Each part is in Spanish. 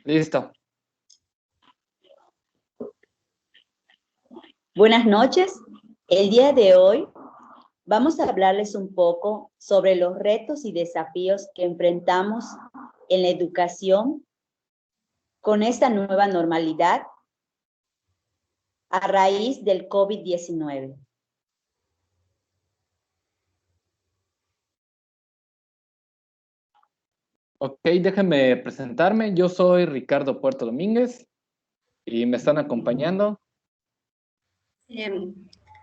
Listo. Buenas noches. El día de hoy vamos a hablarles un poco sobre los retos y desafíos que enfrentamos en la educación con esta nueva normalidad a raíz del COVID-19. Ok, déjenme presentarme. Yo soy Ricardo Puerto Domínguez y me están acompañando. Em,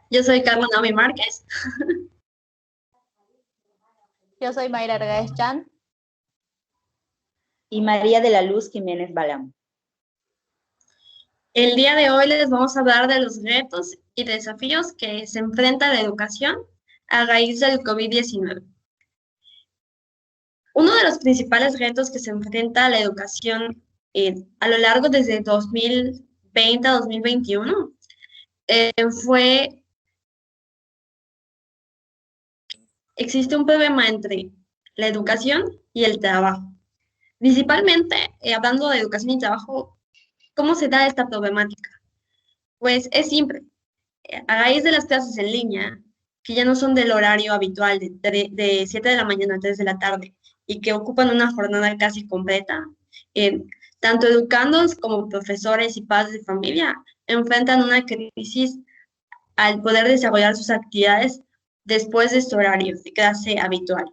yo soy Carla Naomi Márquez. Yo soy Mayra Argaez Chan. Y María de la Luz Jiménez Balam. El día de hoy les vamos a hablar de los retos y desafíos que se enfrenta la educación a raíz del COVID-19. Uno de los principales retos que se enfrenta a la educación a lo largo desde 2020 a 2021 fue, existe un problema entre la educación y el trabajo. Principalmente, hablando de educación y trabajo, ¿cómo se da esta problemática? Pues es simple. A raíz de las clases en línea, que ya no son del horario habitual de 7 de la mañana a 3 de la tarde y que ocupan una jornada casi completa, eh, tanto educandos como profesores y padres de familia enfrentan una crisis al poder desarrollar sus actividades después de este horario de clase habitual.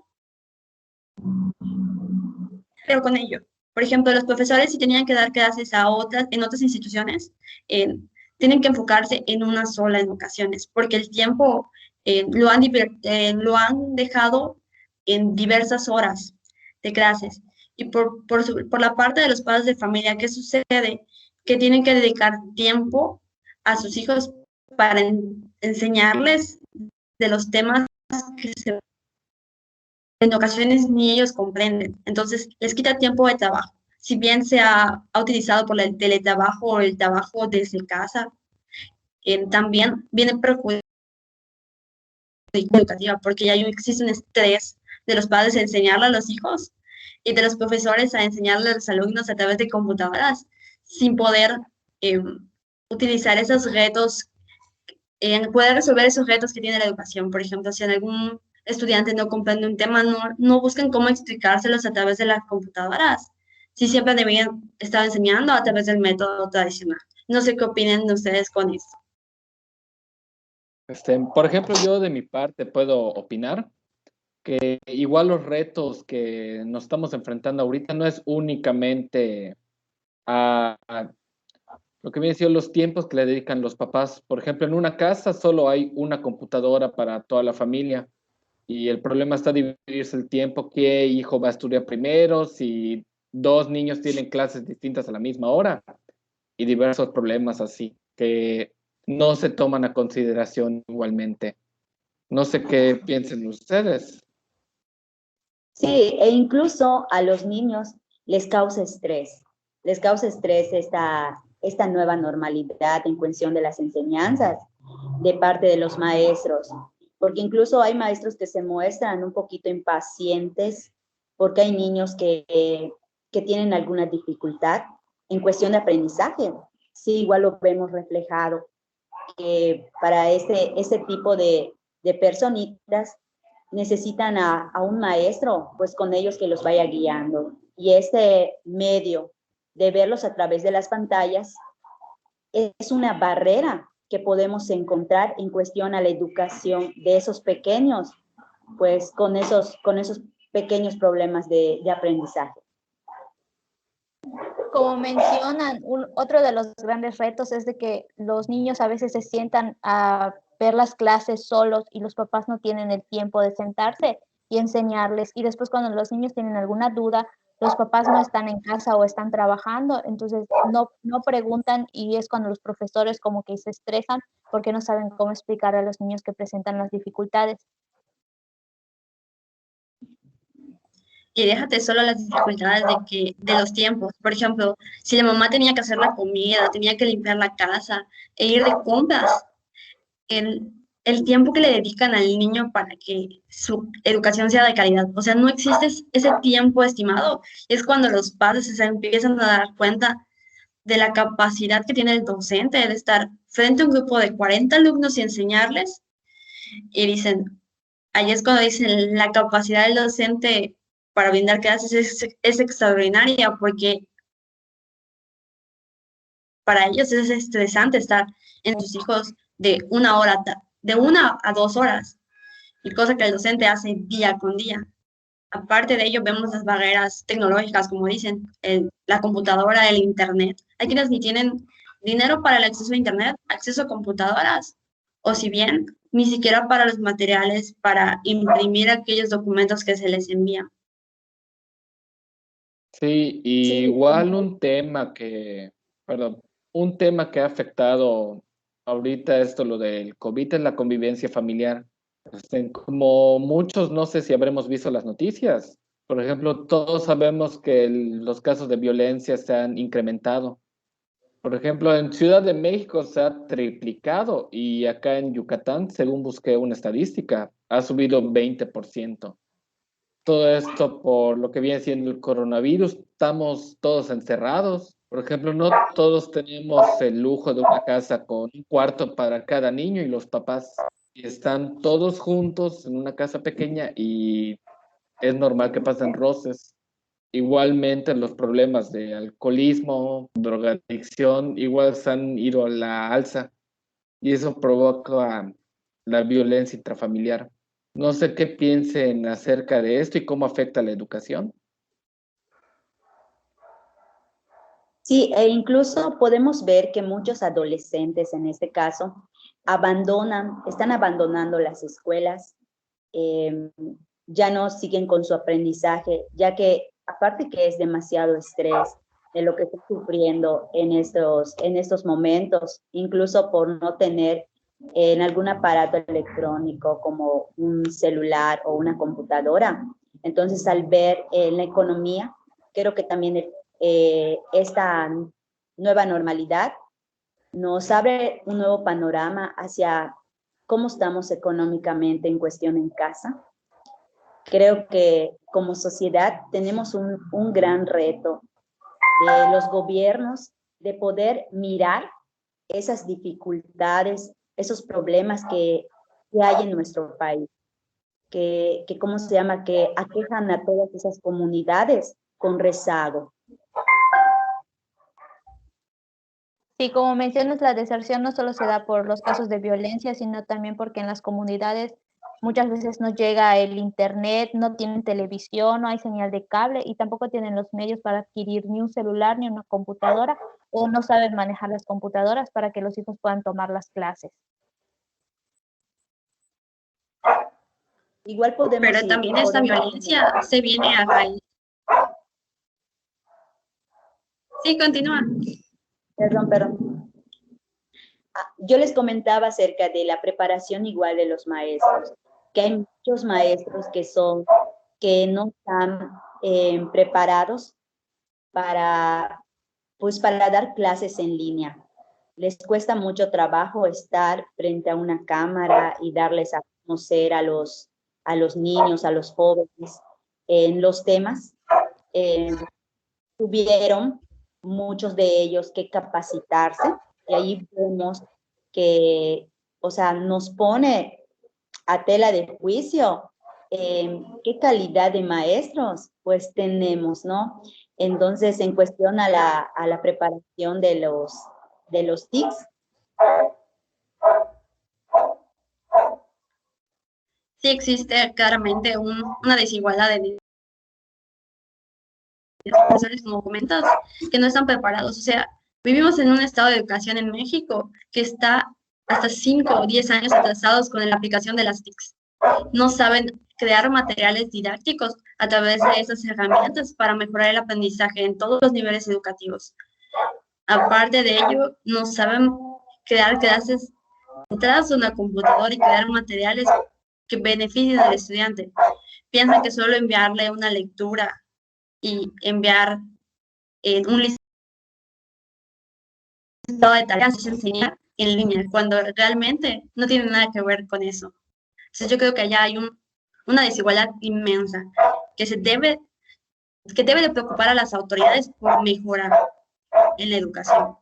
Pero con ello, por ejemplo, los profesores si tenían que dar clases en otras instituciones, eh, tienen que enfocarse en una sola en ocasiones, porque el tiempo lo han dejado en diversas horas de clases. Y por la parte de los padres de familia, ¿qué sucede? Que tienen que dedicar tiempo a sus hijos para enseñarles de los temas que en ocasiones ni ellos comprenden. Entonces, les quita tiempo de trabajo. Si bien ha utilizado por el teletrabajo o el trabajo desde casa, también viene perjudicado educativa, porque ya existe un estrés de los padres a enseñarle a los hijos y de los profesores a enseñarle a los alumnos a través de computadoras, sin poder eh, utilizar esos retos, poder resolver esos retos que tiene la educación. Por ejemplo, si en algún estudiante no comprende un tema, no buscan cómo explicárselos a través de las computadoras. Si siempre deberían estar enseñando a través del método tradicional. No sé qué opinen ustedes con esto. Por ejemplo, yo de mi parte puedo opinar que igual los retos que nos estamos enfrentando ahorita no es únicamente a lo que viene siendo los tiempos que le dedican los papás. Por ejemplo, en una casa solo hay una computadora para toda la familia y el problema está dividirse el tiempo, qué hijo va a estudiar primero, si dos niños tienen clases distintas a la misma hora y diversos problemas así que no se toman a consideración igualmente. No sé qué piensen ustedes. Sí, e incluso a los niños les causa estrés esta nueva normalidad en cuestión de las enseñanzas de parte de los maestros, porque incluso hay maestros que se muestran un poquito impacientes porque hay niños que tienen alguna dificultad en cuestión de aprendizaje. Sí, igual lo vemos reflejado, que para este tipo de personitas necesitan a un maestro, pues con ellos que los vaya guiando. Y este medio de verlos a través de las pantallas es una barrera que podemos encontrar en cuestión a la educación de esos pequeños, pues con esos pequeños problemas de aprendizaje. Como mencionan, otro de los grandes retos es de que los niños a veces se sientan a ver las clases solos y los papás no tienen el tiempo de sentarse y enseñarles. Y después cuando los niños tienen alguna duda, los papás no están en casa o están trabajando, entonces no preguntan y es cuando los profesores como que se estresan porque no saben cómo explicar a los niños que presentan las dificultades. Y déjate solo las dificultades de los tiempos. Por ejemplo, si la mamá tenía que hacer la comida, tenía que limpiar la casa e ir de compras, el tiempo que le dedican al niño para que su educación sea de calidad. O sea, no existe ese tiempo estimado. Es cuando los padres se empiezan a dar cuenta de la capacidad que tiene el docente de estar frente a un grupo de 40 alumnos y enseñarles. Y dicen, ahí es cuando dicen, la capacidad del docente para brindar clases es extraordinaria, porque para ellos es estresante estar en sus hijos de 1 hora, de 1 a 2 horas, y cosa que el docente hace día con día. Aparte de ello, vemos las barreras tecnológicas, como dicen, la computadora, el internet. Hay quienes ni tienen dinero para el acceso a internet, acceso a computadoras, o si bien, ni siquiera para los materiales para imprimir aquellos documentos que se les envían. Sí, Sí, igual un tema que ha afectado ahorita esto, lo del COVID, es la convivencia familiar. Como muchos, no sé si habremos visto las noticias. Por ejemplo, todos sabemos que los casos de violencia se han incrementado. Por ejemplo, en Ciudad de México se ha triplicado y acá en Yucatán, según busqué una estadística, ha subido 20%. Todo esto por lo que viene siendo el coronavirus, estamos todos encerrados. Por ejemplo, no todos tenemos el lujo de una casa con un cuarto para cada niño y los papás están todos juntos en una casa pequeña y es normal que pasen roces. Igualmente los problemas de alcoholismo, drogadicción, igual se han ido a la alza y eso provoca la violencia intrafamiliar. No sé qué piensen acerca de esto y cómo afecta la educación. sí, e incluso podemos ver que muchos adolescentes en este caso están abandonando las escuelas, eh, ya no siguen con su aprendizaje, ya que aparte que es demasiado estrés de lo que está sufriendo en estos momentos, incluso por no tener en algún aparato electrónico como un celular o una computadora. Entonces, al ver la economía, creo que también esta nueva normalidad nos abre un nuevo panorama hacia cómo estamos económicamente en cuestión en casa. Creo que como sociedad tenemos un gran reto de los gobiernos de poder mirar esas dificultades, esos problemas que hay en nuestro país, que ¿cómo se llama? Que aquejan a todas esas comunidades con rezago. Sí, como mencionas, la deserción no solo se da por los casos de violencia, sino también porque en las comunidades muchas veces no llega el internet, no tienen televisión, no hay señal de cable y tampoco tienen los medios para adquirir ni un celular ni una computadora o no saben manejar las computadoras para que los hijos puedan tomar las clases. Igual podemos Pero también esta violencia se viene a raíz. Sí, continúa. Perdón. Yo les comentaba acerca de la preparación igual de los maestros, que hay muchos maestros que no están preparados para dar clases en línea. Les cuesta mucho trabajo estar frente a una cámara y darles a conocer a los niños, a los jóvenes, en los temas. Tuvieron muchos de ellos que capacitarse y ahí vemos que, o sea, nos pone a tela de juicio qué calidad de maestros pues tenemos, ¿no? Entonces, en cuestión a la preparación de los TICs. Sí existe claramente una desigualdad de profesores, como comentas, que no están preparados. O sea, vivimos en un estado de educación en México que está hasta 5 o 10 años atrasados con la aplicación de las TICs. No saben crear materiales didácticos a través de esas herramientas para mejorar el aprendizaje en todos los niveles educativos. Aparte de ello, no saben crear clases detrás de una computadora y crear materiales que beneficien al estudiante. Piensan que solo enviarle una lectura y enviar un listado de tareas es enseñar, en línea, cuando realmente no tiene nada que ver con eso. Entonces yo creo que allá hay una desigualdad inmensa que debe de preocupar a las autoridades por mejorar en la educación.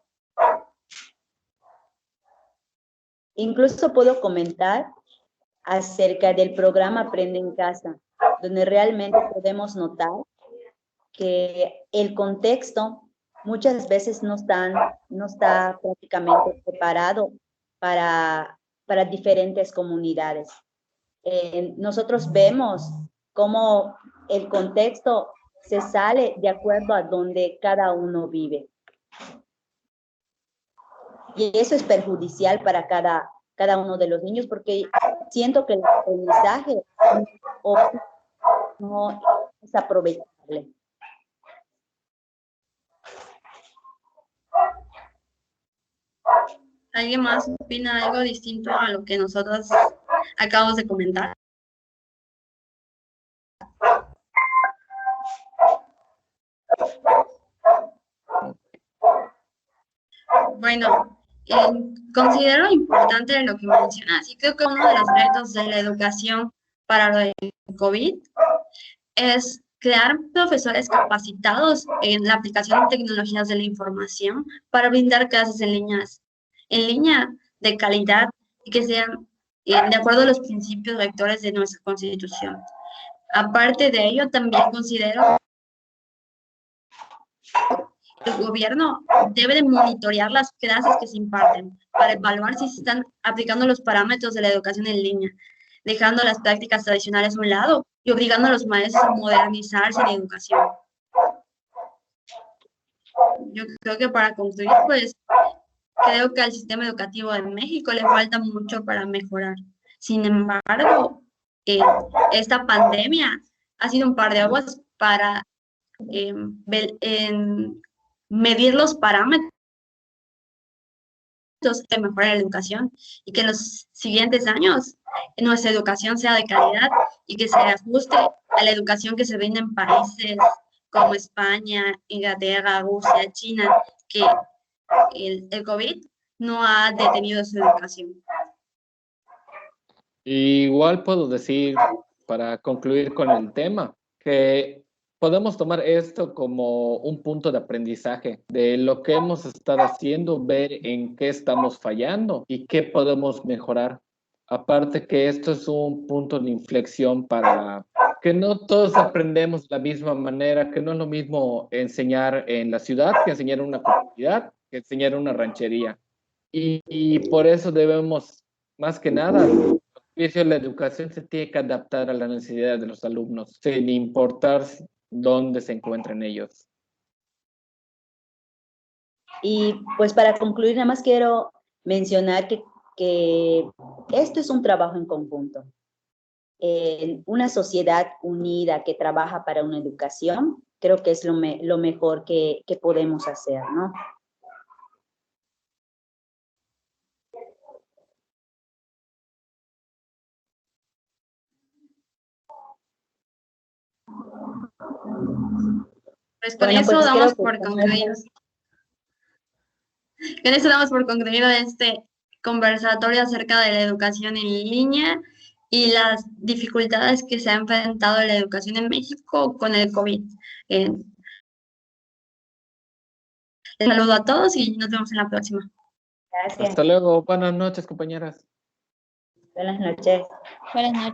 Incluso puedo comentar acerca del programa Aprende en Casa, donde realmente podemos notar que el contexto muchas veces no está prácticamente preparado para diferentes comunidades. Nosotros vemos cómo el contexto se sale de acuerdo a donde cada uno vive. Y eso es perjudicial para cada uno de los niños, porque siento que el aprendizaje no es aprovechable. ¿Alguien más opina algo distinto a lo que nosotros acabamos de comentar? Bueno, considero importante lo que mencionas y creo que uno de los retos de la educación para lo del COVID es crear profesores capacitados en la aplicación de tecnologías de la información para brindar clases en línea de calidad y que sean de acuerdo a los principios rectores de nuestra Constitución. Aparte de ello, también considero que el gobierno debe de monitorear las clases que se imparten para evaluar si se están aplicando los parámetros de la educación en línea, dejando las prácticas tradicionales a un lado y obligando a los maestros a modernizarse en educación. Yo creo que para concluir, pues, creo que al sistema educativo de México le falta mucho para mejorar. Sin embargo, esta pandemia ha sido un par de aguas para medir los parámetros de mejorar la educación y que en los siguientes años nuestra educación sea de calidad y que se ajuste a la educación que se brinda en países como España, Inglaterra, Rusia, China, que el COVID no ha detenido su educación. Igual puedo decir, para concluir con el tema, que podemos tomar esto como un punto de aprendizaje de lo que hemos estado haciendo, ver en qué estamos fallando y qué podemos mejorar. Aparte que esto es un punto de inflexión para que no todos aprendemos de la misma manera, que no es lo mismo enseñar en la ciudad que enseñar en una comunidad, que enseñar en una ranchería. Y por eso debemos, más que nada, la educación se tiene que adaptar a las necesidades de los alumnos, sin importar dónde se encuentren ellos. Y pues para concluir, nada más quiero mencionar que esto es un trabajo en conjunto. Una sociedad unida que trabaja para una educación, creo que es lo mejor que podemos hacer, ¿no? Pues con eso pues damos creo que por concluido. Con eso damos por concluido este conversatorio acerca de la educación en línea y las dificultades que se ha enfrentado la educación en México con el COVID. Les saludo a todos y nos vemos en la próxima. Gracias. Hasta luego. Buenas noches, compañeras. Buenas noches. Buenas noches.